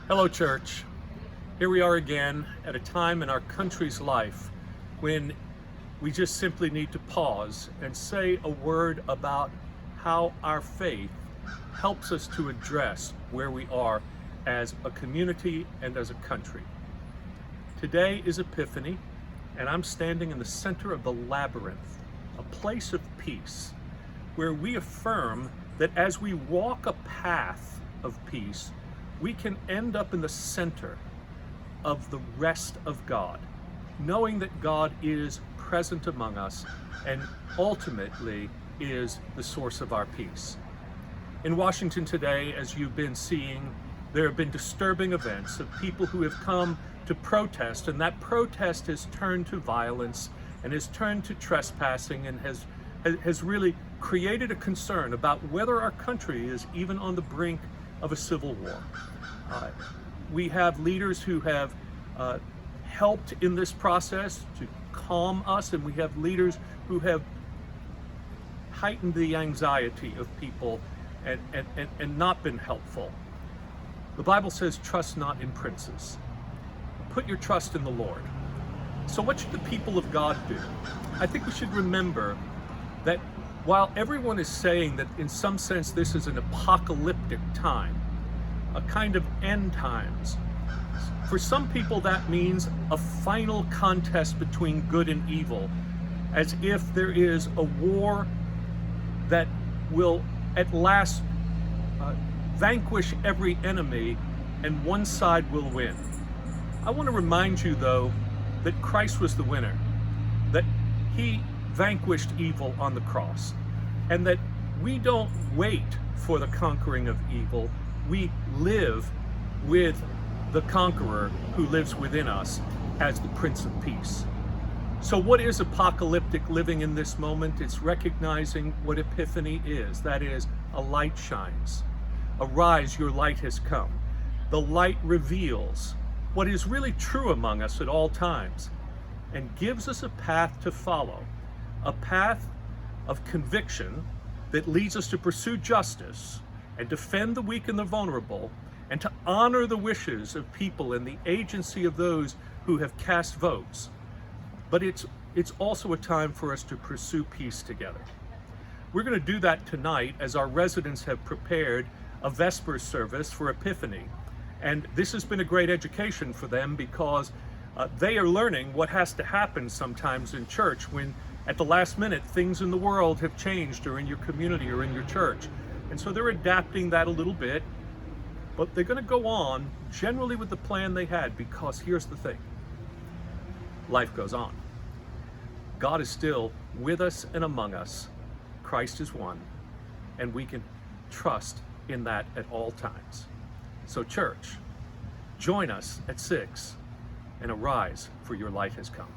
Hello, church. Here we are again at a time in our country's life when we just simply need to pause and say a word about how our faith helps us to address where we are as a community and as a country. Today is Epiphany, and I'm standing in the center of the Labyrinth, a place of peace, where we affirm that as we walk a path of peace, we can end up in the center of the rest of God, knowing that God is present among us and ultimately is the source of our peace. In Washington today, as you've been seeing, there have been disturbing events of people who have come to protest, and that protest has turned to violence and has turned to trespassing and has really created a concern about whether our country is even on the brink of a civil war. We have leaders who have helped in this process to calm us, and we have leaders who have heightened the anxiety of people and not been helpful. The Bible says, trust not in princes. Put your trust in the Lord. So what should the people of God do? I think we should remember that while everyone is saying that in some sense this is an apocalyptic time, a kind of end times, for some people that means a final contest between good and evil, as if there is a war that will at last vanquish every enemy and one side will win. I want to remind you, though, that Christ was the winner, that he vanquished evil on the cross, and that we don't wait for the conquering of evil. We live with the conqueror who lives within us as the Prince of Peace. So what is apocalyptic living in this moment? It's recognizing what Epiphany is. That is, a light shines. Arise, your light has come. The light reveals what is really true among us at all times and gives us a path to follow, a path of conviction that leads us to pursue justice and defend the weak and the vulnerable, and to honor the wishes of people and the agency of those who have cast votes. But it's also a time for us to pursue peace together. We're going to do that tonight as our residents have prepared a Vespers service for Epiphany. And this has been a great education for them because they are learning what has to happen sometimes in church when at the last minute things in the world have changed, or in your community or in your church. And so they're adapting that a little bit, but they're going to go on generally with the plan they had, because here's the thing: life goes on. God is still with us and among us. Christ is one, and we can trust in that at all times. So church, join us at 6 and arise, for your light has come.